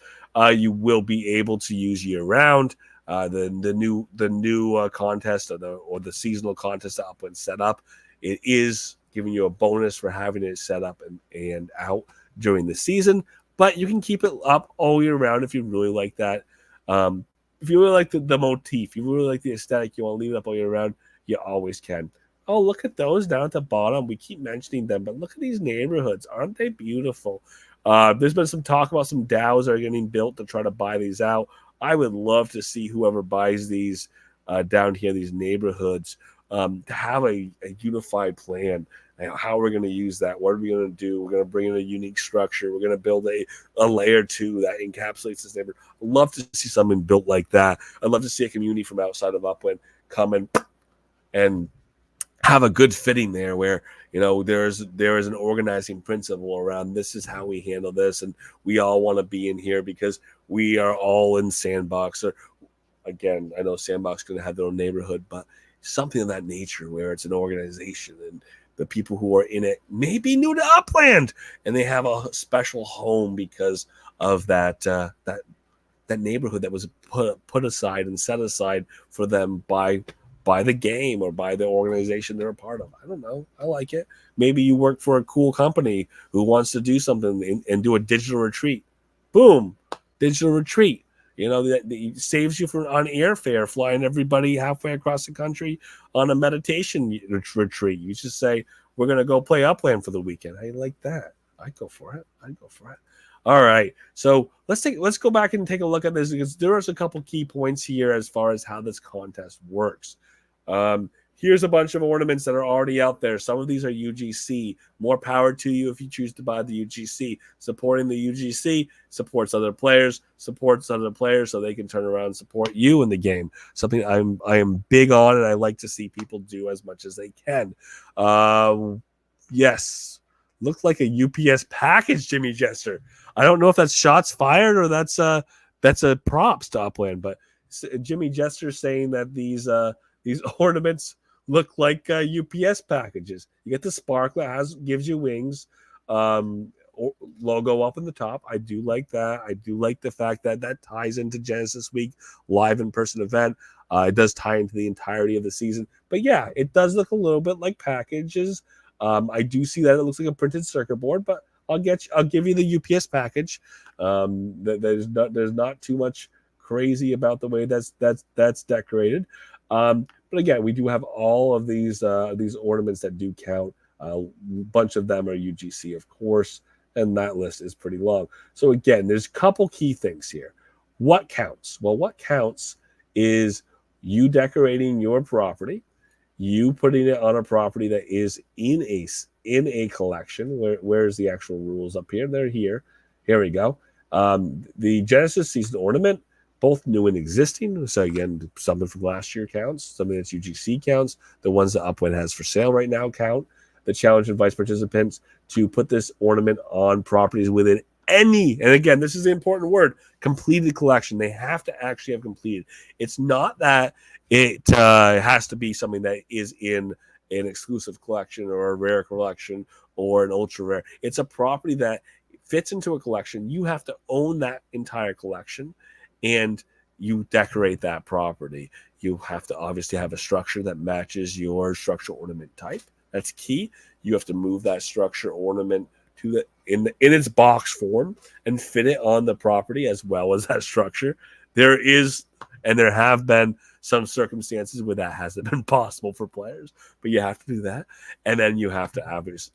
you will be able to use year round. The new contest or the seasonal contest that Upland set up, it is giving you a bonus for having it set up and out during the season. But you can keep it up all year round if you really like that. If you really like the motif, you really like the aesthetic, you want to leave it up all year round, you always can. Oh, look at those down at the bottom. We keep mentioning them, but look at these neighborhoods. Aren't they beautiful? There's been some talk about some DAOs that are getting built to try to buy these out. I would love to see whoever buys these down here, these neighborhoods, to have a unified plan. How we're going to use that. What are we going to do? We're going to bring in a unique structure. We're going to build a layer 2 that encapsulates this neighborhood. I'd love to see something built like that. I'd love to see a community from outside of Upland come in and have a good fitting there where, you know, there is an organizing principle around this is how we handle this, and we all want to be in here because we are all in Sandbox. Or again, I know Sandbox is going to have their own neighborhood, but something of that nature where it's an organization and the people who are in it may be new to Upland and they have a special home because of that neighborhood that was put aside and set aside for them by the game or by the organization they're a part of. I don't know. I like it. Maybe you work for a cool company who wants to do something and do a digital retreat. Boom, digital retreat. You know, that saves you on airfare, flying everybody halfway across the country on a meditation retreat. You just say, we're going to go play Upland for the weekend. I like that. I'd go for it. All right. So let's go back and take a look at this because there is a couple key points here as far as how this contest works. Here's a bunch of ornaments that are already out there. Some of these are UGC. More power to you if you choose to buy the UGC. Supporting the UGC supports other players so they can turn around and support you in the game. Something I am big on, and I like to see people do as much as they can. Yes, looked like a UPS package, Jimmy Jester. I don't know if that's shots fired or that's a props to Upland, but Jimmy Jester saying that these ornaments look like UPS packages. You get the sparkler, gives you wings, logo up in the top. I do like that. I do like the fact that ties into Genesis Week live in-person event. It does tie into the entirety of the season. But yeah, it does look a little bit like packages. I do see that it looks like a printed circuit board, but I'll give you the UPS package. There's not too much crazy about the way that's decorated. But again, we do have all of these ornaments that do count. A bunch of them are UGC, of course, and that list is pretty long. So again, there's a couple key things here. What counts? Well, what counts is you decorating your property, you putting it on a property that is in a collection. Where's the actual rules up here? They're here. Here we go. The Genesis season ornament, both new and existing. So again, something from last year counts. Something that's UGC counts. The ones that Upland has for sale right now count. The challenge invites participants to put this ornament on properties within any, and again, this is the important word, completed collection. They have to actually have completed. It's not that it has to be something that is in an exclusive collection or a rare collection or an ultra rare. It's a property that fits into a collection. You have to own that entire collection and you decorate that property. You have to obviously have a structure that matches your structure ornament type. That's key. You have to move that structure ornament to in its box form and fit it on the property as well as that structure. There have been some circumstances where that hasn't been possible for players, but you have to do that. And then you have to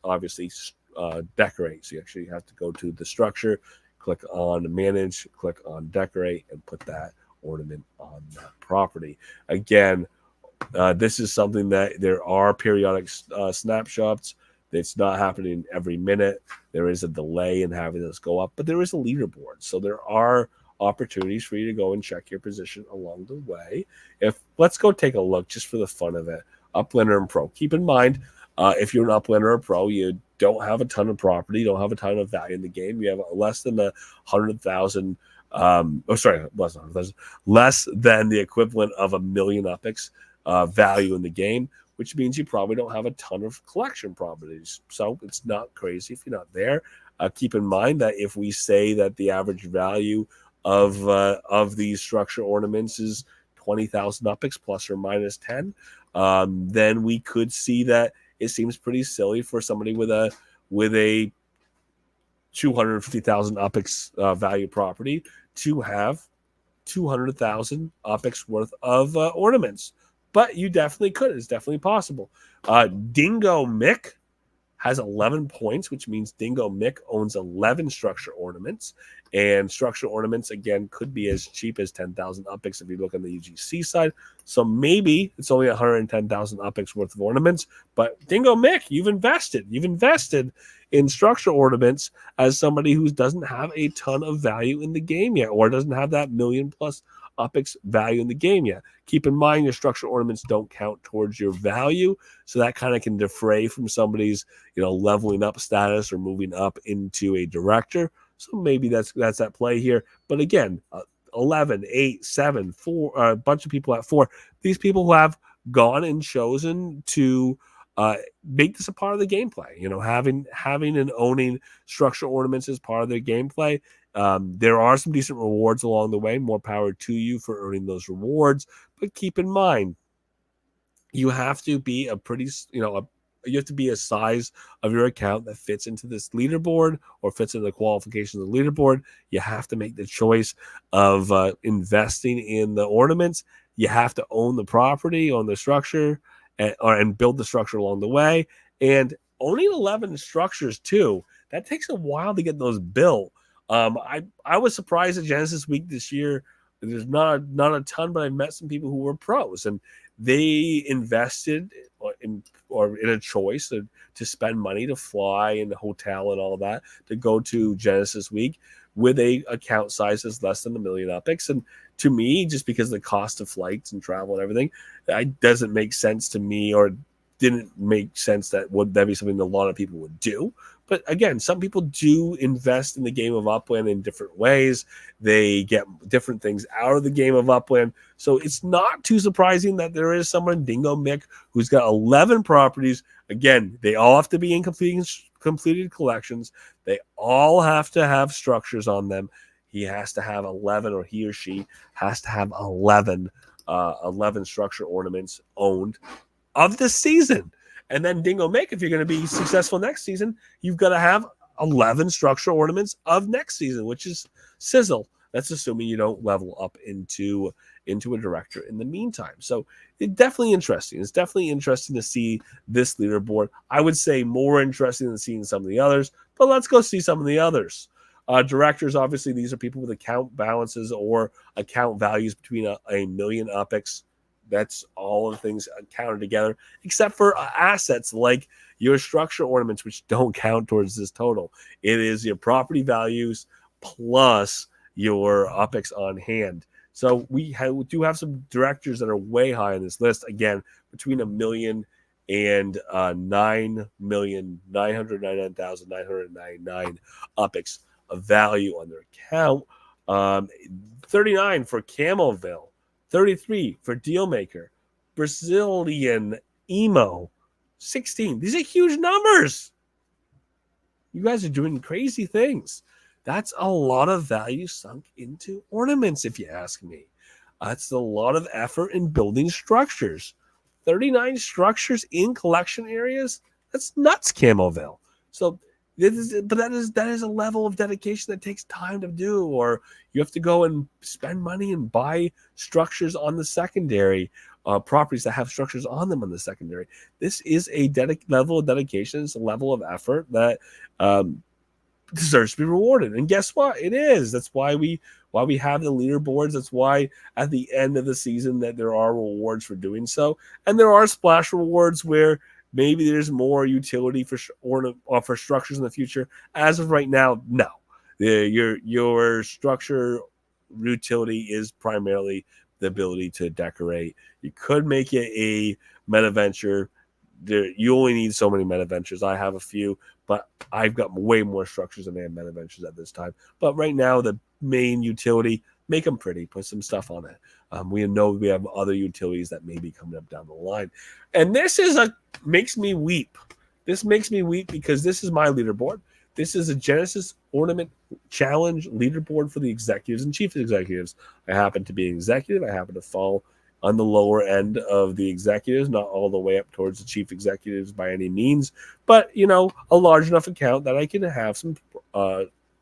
obviously decorate. So you actually have to go to the structure, click on manage, click on decorate, and put that ornament on that property. Again, this is something that there are periodic snapshots. It's not happening every minute. There is a delay in having this go up, but there is a leaderboard. So there are opportunities for you to go and check your position along the way. Let's go take a look just for the fun of it. Uplander and Pro. Keep in mind, if you're an Uplander or Pro, you don't have a ton of property, you don't have a ton of value in the game. You have less than 100,000. Less than the equivalent of 1 million UPIX value in the game, which means you probably don't have a ton of collection properties. So it's not crazy if you're not there. Keep in mind that if we say that the average value of these structure ornaments is 20,000 UPIX plus or minus 10, then we could see that it seems pretty silly for somebody with a 250,000 UPX value property to have 200,000 UPX worth of ornaments. But you definitely could. It's definitely possible. Dingo Mick has 11 points, which means Dingo Mick owns 11 structure ornaments. And structure ornaments, again, could be as cheap as 10,000 UPX if you look on the UGC side. So maybe it's only 110,000 UPX worth of ornaments. But Dingo Mick, you've invested. You've invested in structure ornaments as somebody who doesn't have a ton of value in the game yet, or doesn't have that million plus UPX value in the game yet. Keep in mind your structure ornaments don't count towards your value, so that kind of can defray from somebody's leveling up status or moving up into a director. So maybe that's that play here. But again, 11, 8, 7, 4, a bunch of people at 4. These people who have gone and chosen to make this a part of the gameplay. Having and owning structure ornaments as part of their gameplay. There are some decent rewards along the way. More power to you for earning those rewards. But keep in mind, you have to be you have to be a size of your account that fits into this leaderboard or fits into the qualifications of the leaderboard. You have to make the choice of investing in the ornaments. You have to own the property, own the structure, and build the structure along the way. And owning 11 structures too, that takes a while to get those built. I was surprised at Genesis Week this year. There's not a ton, but I met some people who were pros, and they invested in a choice to spend money to fly and the hotel and all that to go to Genesis Week with a account size that's less than 1 million UPX. And to me, just because of the cost of flights and travel and everything, it doesn't make sense to me, or didn't make sense that be something that a lot of people would do. But again, some people do invest in the game of Upland in different ways. They get different things out of the game of Upland. So it's not too surprising that there is someone, Dingo Mick, who's got 11 properties. Again, they all have to be in completed collections. They all have to have structures on them. He has to have 11, or he or she has to have 11 structure ornaments owned of the season. And then Dingo Mick, if you're going to be successful next season, you've got to have 11 structural ornaments of next season, which is sizzle. That's assuming you don't level up into a director in the meantime. So it's definitely interesting. It's definitely interesting to see this leaderboard. I would say more interesting than seeing some of the others, but let's go see some of the others. Directors, obviously, these are people with account balances or account values between a million UPX. That's all the things counted together, except for assets like your structure ornaments, which don't count towards this total. It is your property values plus your UPX on hand. So we do have some directors that are way high on this list. Again, between 1 million and 9,999,999 UPX of value on their account. 39 for Camelville. 33 for Dealmaker. Brazilian Emo, 16. These are huge numbers. You guys are doing crazy things. That's a lot of value sunk into ornaments, if you ask me. That's a lot of effort in building structures. 39 structures in collection areas? That's nuts, Camelville. So that is a level of dedication that takes time to do, or you have to go and spend money and buy structures on the secondary, properties that have structures on them on the secondary. This is a level of dedication. It's a level of effort that deserves to be rewarded. And guess what? It is. That's why we have the leaderboards. That's why at the end of the season that there are rewards for doing so, and there are splash rewards where maybe there's more utility for structures in the future. As of right now, no. Your structure utility is primarily the ability to decorate. You could make it a meta venture. You only need so many meta ventures. I have a few, but I've got way more structures than I have meta ventures at this time. But right now, the main utility, make them pretty, put some stuff on it. We know we have other utilities that may be coming up down the line. And this makes me weep. This makes me weep because this is my leaderboard. This is a Genesis Ornament Challenge leaderboard for the executives and chief executives. I happen to be an executive. I happen to fall on the lower end of the executives, not all the way up towards the chief executives by any means, but a large enough account that I can have some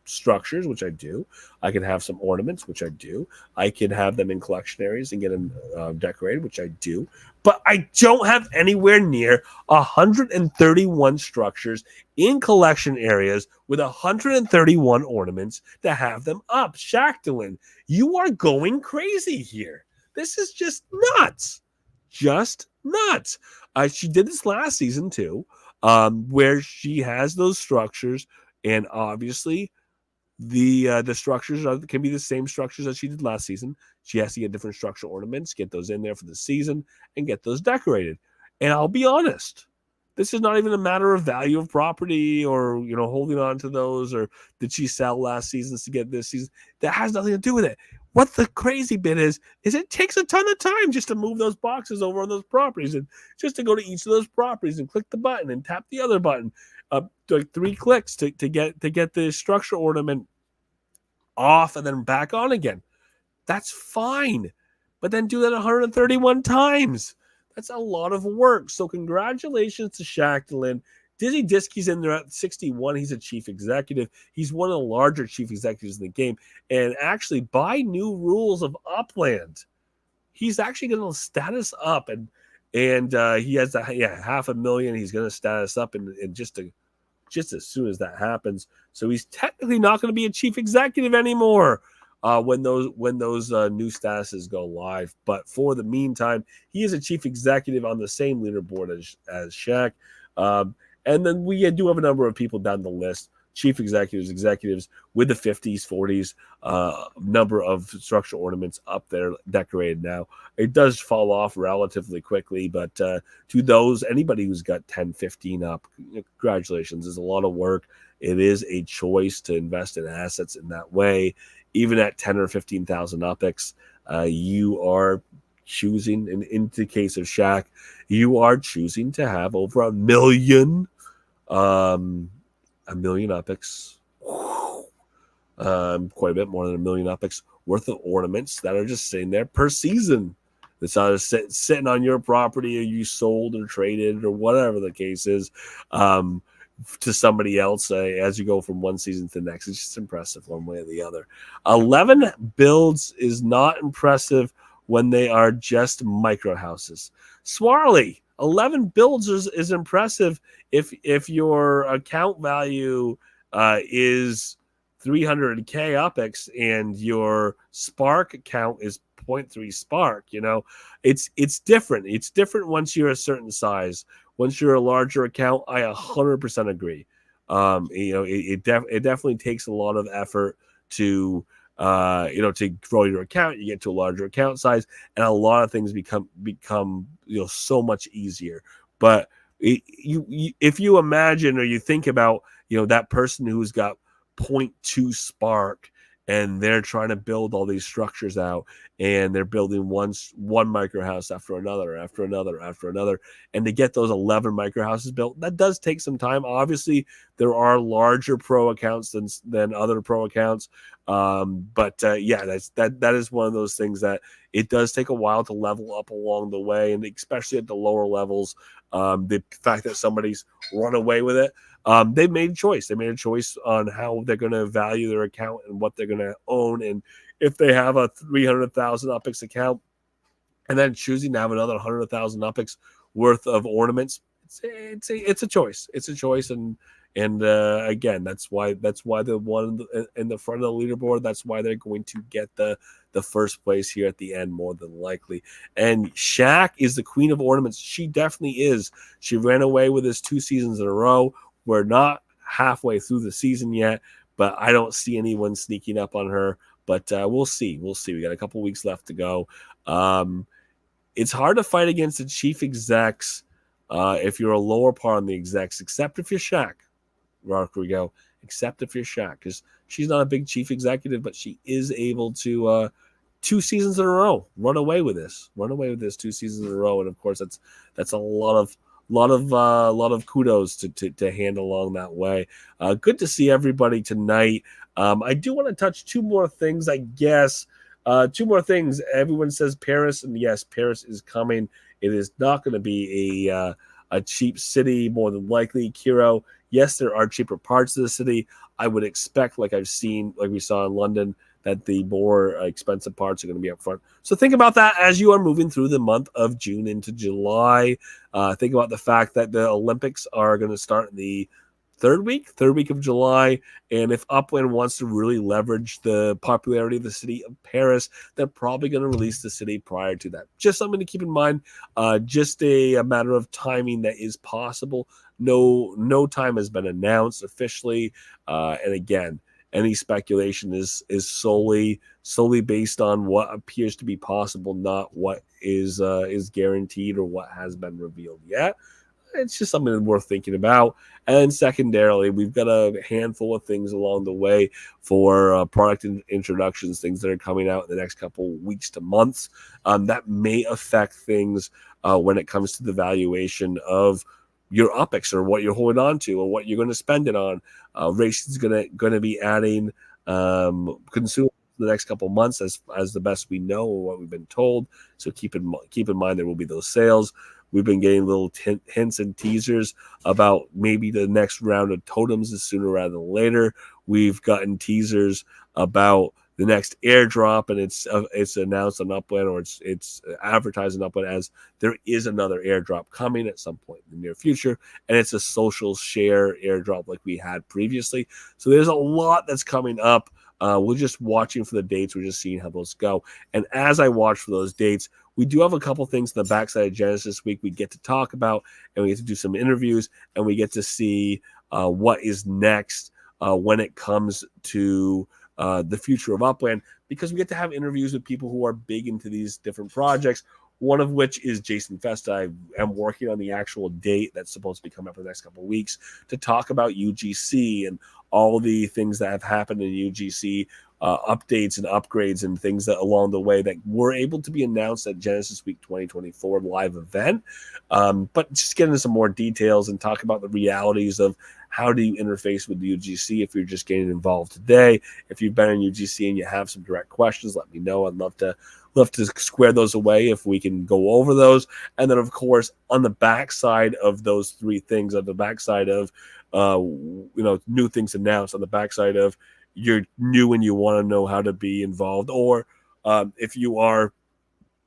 structures, which I do. I can have some ornaments, which I do. I can have them in collection areas and get them decorated, which I do. But I don't have anywhere near 131 structures in collection areas with 131 ornaments to have them up. Shaktilin, you are going crazy here. This is just nuts. Just nuts. She did this last season too, where she has those structures, and obviously the structures can be the same structures as she did last season. She has to get different structural ornaments, get those in there for the season, and get those decorated. And I'll be honest, this is not even a matter of value of property or holding on to those, or did she sell last seasons to get this season. That has nothing to do with it. What the crazy bit is it takes a ton of time just to move those boxes over on those properties, and just to go to each of those properties and click the button and tap the other button. Like 3 clicks to get the structure ornament off and then back on again. That's fine, but then do that 131 times. That's a lot of work. So congratulations to Shaktilin. Dizzy Diskey's in there at 61. He's a chief executive. He's one of the larger chief executives in the game. And actually, by new rules of Upland, he's actually going to status up, and he has $500,000. He's going to status up in just as soon as that happens. So he's technically not going to be a chief executive anymore when those new statuses go live. But for the meantime, he is a chief executive on the same leaderboard as Shaq. And then we do have a number of people down the list. Chief executives with the 50s, 40s, number of structural ornaments up there decorated now. It does fall off relatively quickly, but to anybody who's got 10, 15 up, congratulations. There's a lot of work. It is a choice to invest in assets in that way. Even at 10 or 15,000 UPX, you are choosing, and in the case of Shaq, you are choosing to have over 1 million UPX, quite a bit more than 1 million UPX worth of ornaments that are just sitting there per season. That's either sitting on your property, or you sold or traded or whatever the case is, to somebody else as you go from one season to the next. It's just impressive one way or the other. 11 builds is not impressive when they are just micro houses. Swarley, 11 builds is impressive if your account value is 300k UPX and your spark count is 0.3 spark. It's different. It's different once you're a certain size. Once you're a larger account, I 100% agree. It definitely takes a lot of effort to to grow your account. You get to a larger account size, and a lot of things become so much easier. But if you imagine, or you think about that person who's got 0.2 spark, and they're trying to build all these structures out, and they're building one micro house after another, and to get those 11 micro houses built, that does take some time. Obviously, there are larger pro accounts than other pro accounts, but that is one of those things that it does take a while to level up along the way, and especially at the lower levels. The fact that somebody's run away with it. They made a choice. They made a choice on how they're going to value their account and what they're going to own. And if they have a 300,000 UPX account and then choosing to have another 100,000 UPX worth of ornaments, it's a choice. It's a choice. And again, that's why the one in the front of the leaderboard, that's why they're going to get the first place here at the end, more than likely. And Shaq is the queen of ornaments. She definitely is. She ran away with this 2 seasons in a row. We're not halfway through the season yet, but I don't see anyone sneaking up on her. But we'll see. We got a couple weeks left to go. It's hard to fight against the chief execs if you're a lower par on the execs, except if you're Shaq. Rodrigo, except if you're Shaq, because she's not a big chief executive, but she is able to 2 seasons in a row run away with this 2 seasons in a row, and of course that's a lot of kudos to handle along that way. Good to see everybody tonight. I do want to touch 2 more things, I guess. Two more things. Everyone says Paris, and yes, Paris is coming. It is not going to be a cheap city, more than likely. Kiro, yes, there are cheaper parts of the city. I would expect, like we saw in London, that the more expensive parts are going to be up front. So think about that as you are moving through the month of June into July. Think about the fact that the Olympics are going to start in the third week of July. And if Upland wants to really leverage the popularity of the city of Paris, they're probably going to release the city prior to that. Just something to keep in mind. Just a matter of timing that is possible. No time has been announced officially. And again, any speculation is solely based on what appears to be possible, not what is guaranteed or what has been revealed yet. It's just something worth thinking about. And secondarily, we've got a handful of things along the way for product introductions, things that are coming out in the next couple weeks to months that may affect things when it comes to the valuation of your OPEX or what you're holding on to or what you're going to spend it on. Racing is going to be adding consumer the next couple months as the best we know or what we've been told. So keep in mind there will be those sales. We've been getting little hints and teasers about maybe the next round of totems is sooner rather than later. We've gotten teasers about the next airdrop, and it's announced on Upland, or it's advertised on Upland as there is another airdrop coming at some point in the near future, and it's a social share airdrop like we had previously. So there's a lot that's coming up. We're just watching for the dates. We're just seeing how those go. And as I watch for those dates, we do have a couple things in the backside of Genesis this week we get to talk about, and we get to do some interviews, and we get to see what is next when it comes to the future of Upland, because we get to have interviews with people who are big into these different projects, one of which is Jason Festa. I am working on the actual date that's supposed to be coming up in the next couple of weeks to talk about UGC and all the things that have happened in UGC, updates and upgrades and things that along the way that were able to be announced at Genesis Week 2024 live event. But just get into some more details and talk about the realities of how do you interface with the UGC if you're just getting involved today. If you've been in UGC and you have some direct questions, let me know. I'd love to square those away if we can go over those. And then, of course, on the backside of those three things, on the backside of new things announced, on the backside of you're new and you want to know how to be involved, or if you are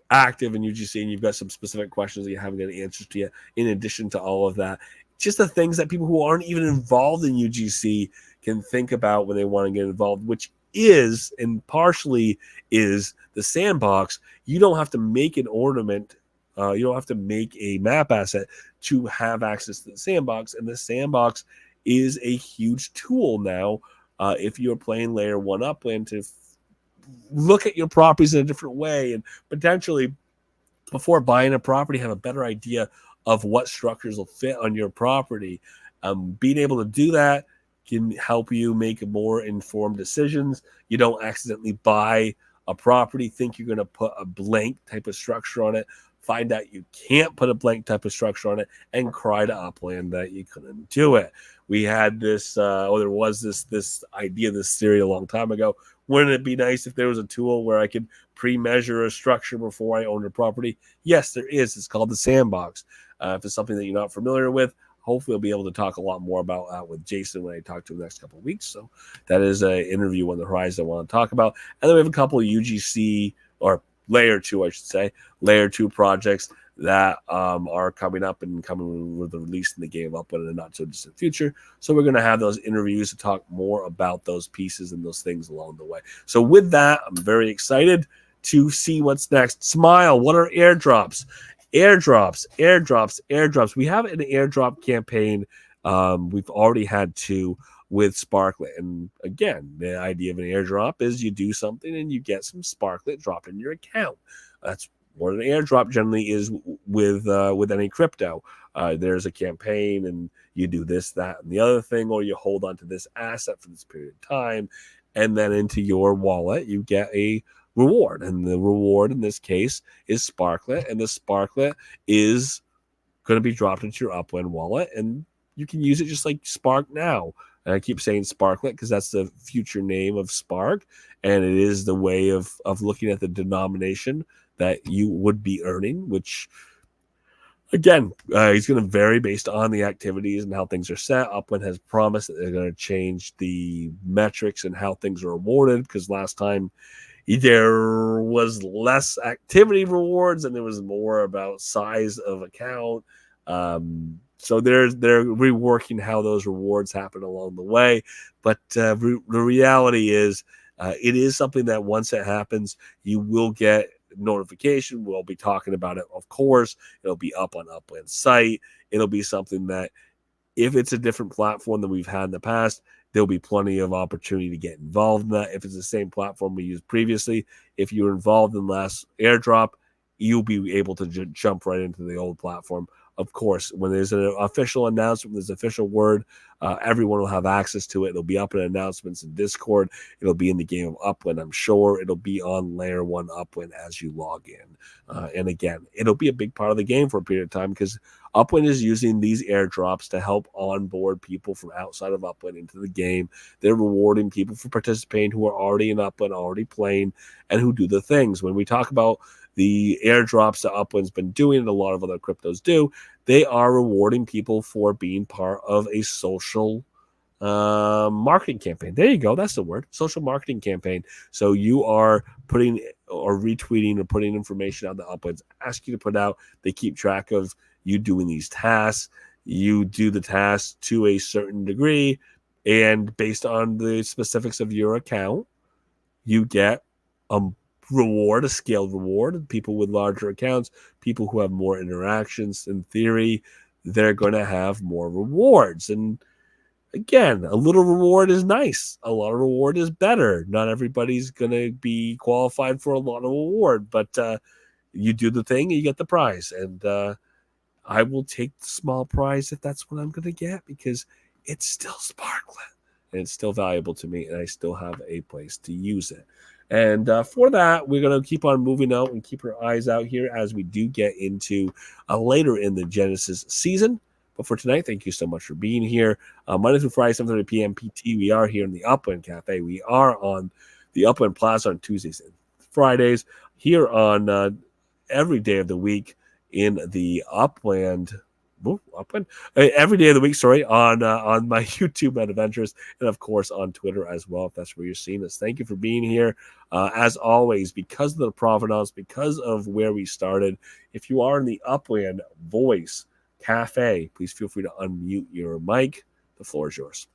active in UGC and you've got some specific questions that you haven't got answers to yet, in addition to all of that, just the things that people who aren't even involved in UGC can think about when they want to get involved, which is, and partially is, the sandbox. You don't have to make an ornament. You don't have to make a map asset to have access to the sandbox. And the sandbox is a huge tool now if you're playing Layer 1 Upland to look at your properties in a different way and potentially, before buying a property, have a better idea of what structures will fit on your property. Being able to do that can help you make more informed decisions. You don't accidentally buy a property, think you're going to put a blank type of structure on it, find out you can't put a blank type of structure on it, and cry to Upland that you couldn't do it. We had this, there was this idea, this theory a long time ago. Wouldn't it be nice if there was a tool where I could pre-measure a structure before I owned a property? Yes, there is. It's called the Sandbox. If it's something that you're not familiar with, hopefully we'll be able to talk a lot more about that with Jason when I talk to him the next couple of weeks. So that is an interview on the horizon I want to talk about. And then we have a couple of UGC, or Layer 2, I should say, Layer 2 projects that are coming up and coming with the release in the game up in the not so distant future. So we're going to have those interviews to talk more about those pieces and those things along the way. So with that, I'm very excited to see what's next. Smile. What are airdrops? Airdrops. We have an airdrop campaign. We've already had two with Sparklet. And again, the idea of an airdrop is you do something and you get some Sparklet dropped in your account. That's what an airdrop generally is with any crypto. There's a campaign and you do this, that, and the other thing, or you hold on to this asset for this period of time, and then into your wallet you get a reward. And the reward in this case is Sparklet, and the Sparklet is going to be dropped into your Upland wallet, and you can use it just like Spark now. And I keep saying Sparklet because that's the future name of Spark, and it is the way of looking at the denomination that you would be earning, which again, he's going to vary based on the activities and how things are set. Upland has promised that they're going to change the metrics and how things are awarded, because last time there was less activity rewards and there was more about size of account. So they're reworking how those rewards happen along the way. But the reality is, it is something that once it happens, you will get notification. We'll be talking about it, of course. It'll be up on Upland's site. It'll be something that, if it's a different platform than we've had in the past, there'll be plenty of opportunity to get involved in that. If it's the same platform we used previously, if you were involved in last airdrop, you'll be able to jump right into the old platform. Of course, when there's an official announcement, there's official word, everyone will have access to it. It'll be up in announcements in Discord. It'll be in the game of Upland, I'm sure. It'll be on Layer 1 Upland as you log in. And again, it'll be a big part of the game for a period of time, because Upland is using these airdrops to help onboard people from outside of Upland into the game. They're rewarding people for participating who are already in Upland, already playing, and who do the things. When we talk about the airdrops that Upland's been doing and a lot of other cryptos do, they are rewarding people for being part of a social marketing campaign. There you go. That's the word. Social marketing campaign. So you are putting or retweeting or putting information out that Upland's ask you to put out. They keep track of you doing these tasks. You do the tasks to a certain degree, and based on the specifics of your account, you get a reward, a scaled reward. People with larger accounts, people who have more interactions, in theory, they're going to have more rewards. And again, a little reward is nice. A lot of reward is better. Not everybody's going to be qualified for a lot of reward, but you do the thing, you get the prize. And I will take the small prize if that's what I'm going to get, because it's still Sparklet and it's still valuable to me, and I still have a place to use it. And for that, we're going to keep on moving out and keep our eyes out here as we do get into later in the Genesis season. But for tonight, thank you so much for being here. Monday through Friday, 7:30 p.m. PT. We are here in the Upland Cafe. We are on the Upland Plaza on Tuesdays and Fridays. Here on every day of the week in the Upland. Every day of the week, on my YouTube adventures, and of course on Twitter as well, if that's where you're seeing us. Thank you for being here. As always, because of the provenance, because of where we started, if you are in the Upland Voice Cafe, please feel free to unmute your mic. The floor is yours.